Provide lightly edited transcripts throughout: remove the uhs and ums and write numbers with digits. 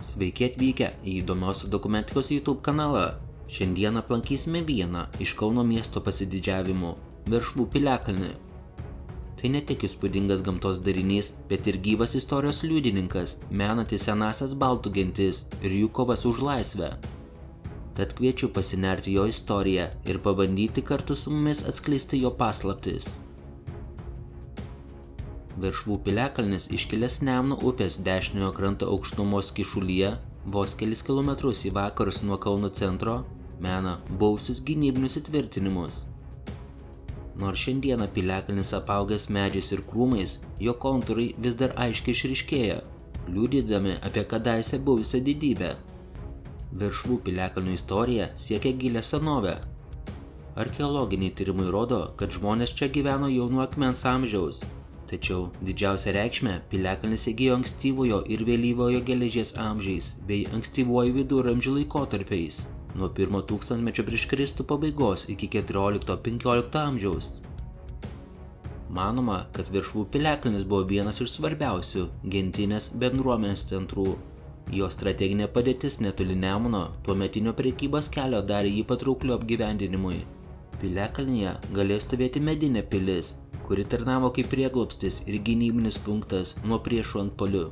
Sveiki atvykę į įdomios dokumentikos YouTube kanalą. Šiandien aplankysime vieną iš Kauno miesto pasididžiavimų – Veršvų piliakalnį. Tai ne tik įspūdingas gamtos darinys, bet ir gyvas istorijos liudininkas, menantis senąsias baltų gentis ir jų kovas už laisvę. Tad kviečiu pasinerti jo istoriją ir pabandyti kartu su mumis atskleisti jo paslaptis. Veršvų piliakalnis iškilęs Nemuno upės dešiniojo kranto aukštumos kyšulyje, vos kelis kilometrus į vakarus nuo Kauno centro, mena buvusius gynybinius įtvirtinimus. Nors šiandieną piliakalnis apaugęs medžiais ir krūmais, jo kontūrai vis dar aiškiai išryškėja, liudydami apie kadaise buvusią didybę. Veršvų piliakalnio istorija siekia gilią senovę. Archeologiniai tyrimai rodo, kad žmonės čia gyveno jau nuo akmens amžiaus. Tačiau didžiausią reikšmę piliakalnis įgijo ankstyvojo ir vėlyvojo geležies amžiais bei ankstyvuoju viduramžių laikotarpiais, nuo 1 tūkstantmečio prieš Kristų pabaigos iki 14–15 amžiaus. Manoma, kad Veršvų piliakalnis buvo vienas iš svarbiausių gentinės bendruomenės centrų. Jo strateginė padėtis netoli Nemuno tuometinio prekybos kelio darė jį patraukliu apgyvendinimui. Piliakalnyje galėjo stovėti medinė pilis, kuri tarnavo kaip prieglobstis ir gynybinis punktas nuo priešų antpuolių.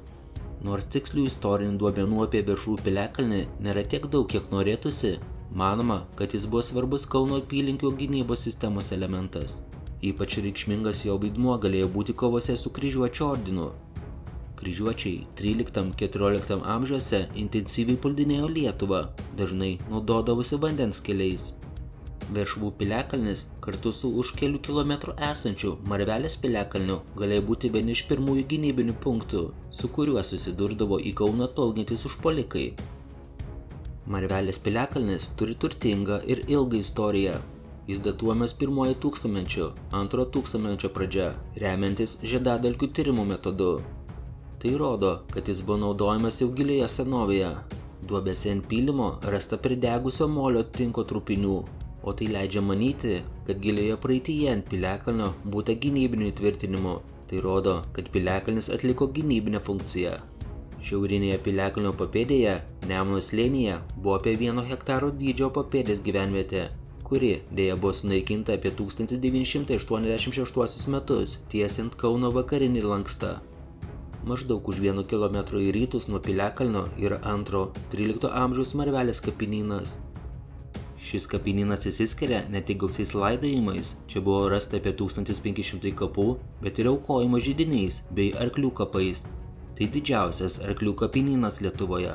Nors tikslių istorinių duomenų apie Veršvų piliakalnį nėra tiek daug, kiek norėtųsi, manoma, kad jis buvo svarbus Kauno apylinkių gynybos sistemos elementas. Ypač reikšmingas jo vaidmuo galėjo būti kovose su kryžiuočių ordinu. Kryžiuočiai 13–14 amžiuose intensyviai puldinėjo Lietuvą, dažnai naudodavosi vandens keliais. Veršvų piliakalnis kartu su už kelių kilometrų esančiu Marvelės piliakalniu galėjo būti vieni iš pirmųjų gynybinių punktų, su kuriuo susidurdavo į Kauną atplaukiantys užpuolikai. Marvelės piliakalnis turi turtingą ir ilgą istoriją. Jis datuojamas 1 tūkstantmečio, 2 tūkstantmečio pradžia, remiantis žiedadulkių tyrimų metodu. Tai rodo, kad jis buvo naudojamas jau gilioje senovėje. Duobėse ant pylimo rasta pridegusio molio tinko trupinių, o tai leidžia manyti, kad gilioje praeityje ant piliakalnio būta gynybinių įtvirtinimų. Tai rodo, kad piliakalnis atliko gynybinę funkciją. Šiaurinėje piliakalnio papėdėje, Nemuno slėnyje, buvo apie 1 hektaro dydžio papėdės gyvenvietė, kuri dėja buvo sunaikinta apie 1986 metus, tiesiant Kauno vakarinį lankstą. Maždaug už 1 kilometro į rytus nuo piliakalnio yra 2–13 amžiaus Marvelės kapinynas. Šis kapinynas įsiskiria ne tik gausiais laidojimais, čia buvo rasta apie 1500 kapų, bet ir aukojimo židiniais bei arklių kapais. Tai didžiausias arklių kapinynas Lietuvoje.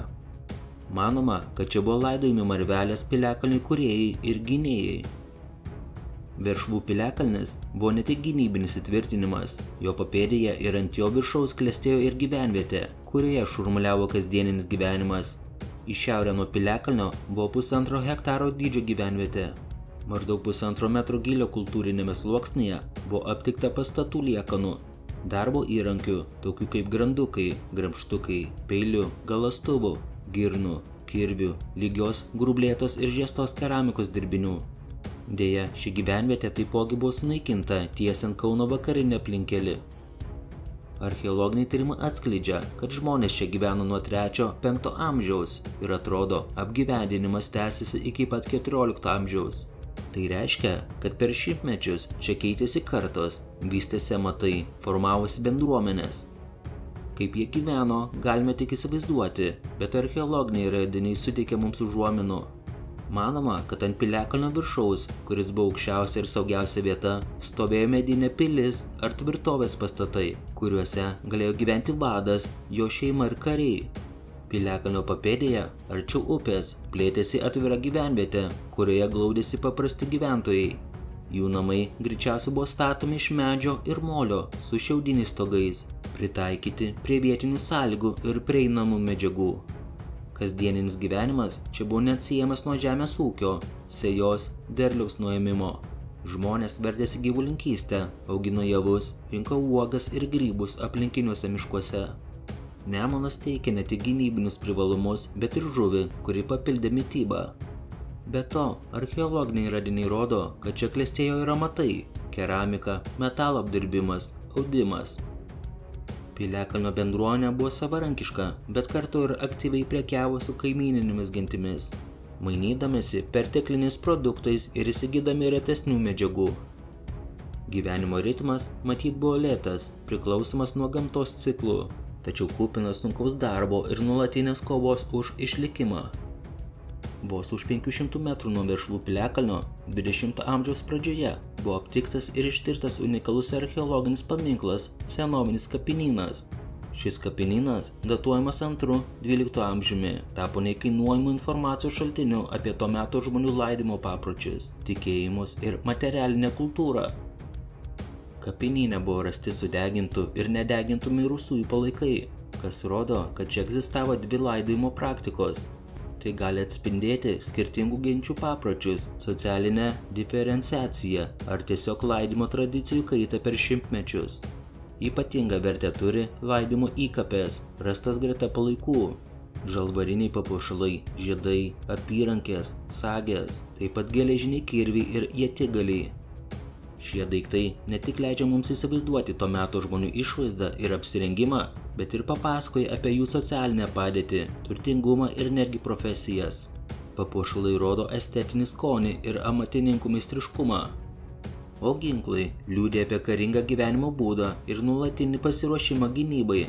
Manoma, kad čia buvo laidojami Marvelės piliakalnių kūrėjai ir gynėjai. Veršvų piliakalnis buvo ne tik gynybinis įtvirtinimas, jo papėdėje ir ant jo viršaus klestėjo ir gyvenvietė, kurioje šurmuliavo kasdieninis gyvenimas. Į šiaurę nuo piliakalnio buvo 1,5 hektaro dydžio gyvenvietė. Maždaug 1,5 metro gylio kultūrinėme sluoksnyje buvo aptikta pastatų liekanų, darbo įrankių, tokių kaip grandukai, gramštukai, peilių, galastuvų, girnų, kirvių, lygios, grublėtos ir žiestos keramikos dirbinių. Deja, ši gyvenvietė taipogi buvo sunaikinta tiesiant Kauno vakarinį aplinkelį. Archeologiniai tyrimai atskleidžia, kad žmonės čia gyveno nuo 3–5 amžiaus ir atrodo, apgyvendinimas tęsiasi iki pat 14 amžiaus. Tai reiškia, kad per šimtmečius čia keitėsi kartos, vystėsi amatai, formavosi bendruomenės. Kaip jie gyveno, galime tik įsivaizduoti, bet archeologiniai radiniai suteikia mums užuominų. Manoma, kad ant piliakalnio viršaus, kuris buvo aukščiausia ir saugiausia vieta, stovėjo medinė pilis ar tvirtovės pastatai, kuriuose galėjo gyventi vadas, jo šeima ir kariai. Piliakalnio papėdėje, arčiau upės, plėtėsi atvira gyvenvietė, kurioje glaudėsi paprasti gyventojai. Jų namai greičiausiai buvo statomi iš medžio ir molio su šiaudiniais stogais, pritaikyti prie vietinių sąlygų ir prieinamų medžiagų. Kasdieninis gyvenimas čia buvo neatsiejamas nuo žemės ūkio, sėjos, derliaus nuėmimo. Žmonės vertėsi gyvulininkystę, augino javus, rinko uogas ir grybus aplinkiniuose miškuose. Nemunas teikė ne tik gynybinius privalumus, bet ir žuvį, kuri papildė mitybą. Be to, archeologiniai radiniai rodo, kad čia klestėjo ir amatai – keramika, metalo apdirbimas, audimas. Piliakalnio bendruomenė buvo savarankiška, bet kartu ir aktyviai prekiavo su kaimyninėmis gentimis, mainydamėsi pertekliniais produktais ir įsigydami retesnių medžiagų. Gyvenimo ritmas matyt buvo lėtas, priklausomas nuo gamtos ciklų, tačiau kupinas sunkaus darbo ir nuolatinės kovos už išlikimą. Vos už 500 metrų nuo Veršvų piliakalnio 20 amžiaus pradžioje buvo aptiktas ir ištirtas unikalus archeologinis paminklas senovinis kapinynas. Šis kapinynas, datuojamas 2–12 amžiumi, tapo neįkainuojamu informacijos šaltiniu apie to meto žmonių laidimo papročius, tikėjimus ir materialinę kultūrą. Kapinyne buvo rasti sudegintų ir nedegintų mirusiųjų palaikai, kas rodo, kad čia egzistavo dvi laidojimo praktikos. Tai gali atspindėti skirtingų genčių papročius, socialinę diferenciaciją ar tiesiog laidimo tradicijų kaitą per šimtmečius. Ypatingą vertę turi laidimo įkapės, rastas greta palaikų. Žalvariniai papuošalai, žiedai, apyrankės, sagės, taip pat geležiniai kirviai ir ietigaliai. Šie daiktai ne tik leidžia mums įsivaizduoti to meto žmonių išvaizdą ir apsirengimą, bet ir papasakoja apie jų socialinę padėtį, turtingumą ir netgi profesijas. Papuošalai rodo estetinį skonį ir amatininkų meistriškumą. O ginklai liudija apie karingą gyvenimo būdą ir nuolatinį pasiruošimą gynybai.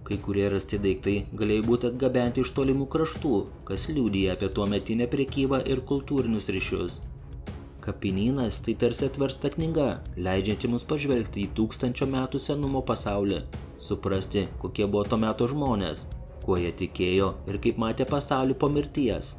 Kai kurie rasti daiktai galėjo būti atgabenti iš tolimų kraštų, kas liudija apie tuometinę prekybą ir kultūrinius ryšius. Kapinynas tai tarsi atversta knyga, leidžianti mus pažvelgti į 1000 metų senumo pasaulį, suprasti, kokie buvo to meto žmonės, kuo jie tikėjo ir kaip matė pasaulį po mirties.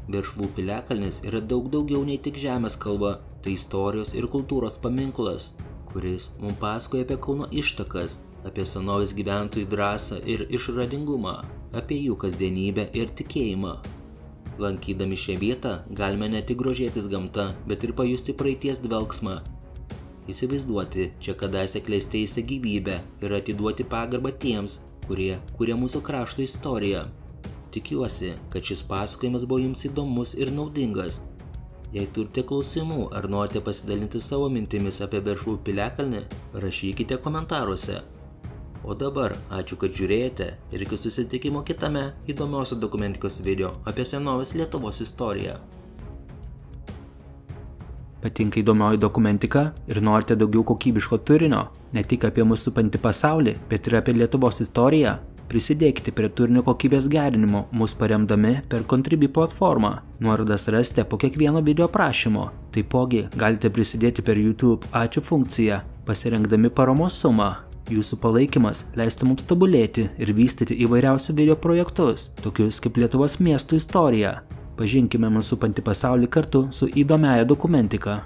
Veršvų piliakalnis yra daug daugiau nei tik žemės kalba, tai istorijos ir kultūros paminklas, kuris mums pasakoja apie Kauno ištakas, apie senovės gyventojų drąsą ir išradingumą, apie jų kasdienybę ir tikėjimą. Lankydami šią vietą galime ne tik grožėtis gamta, bet ir pajusti praeities dvelksmą. Įsivaizduoti čia kadaise klestėjusią gyvybę ir atiduoti pagarbą tiems, kurie kūrė mūsų krašto istoriją. Tikiuosi, kad šis pasakojimas buvo jums įdomus ir naudingas. Jei turite klausimų ar norite pasidalinti savo mintimis apie Veršvų piliakalnį, rašykite komentaruose. O dabar ačiū, kad žiūrėjote ir iki susitikimo kitame įdomiausio dokumentikos video apie senovės Lietuvos istoriją. Patinka įdomioji dokumentika ir norite daugiau kokybiško turinio, ne tik apie mūsų supantį pasaulį, bet ir apie Lietuvos istoriją? Prisidėkite prie turinio kokybės gerinimo, mus paremdami per Contribui platformą. Nuorodas rasite po kiekvieno video aprašymo. Taipogi galite prisidėti per YouTube ačiū funkciją, pasirinkdami paramos sumą. Jūsų palaikymas leistų mums tobulėti ir vystyti įvairiausių video projektus, tokius kaip Lietuvos miestų istorija. Pažinkime mūsų supantį pasaulį kartu su įdomiaja dokumentika.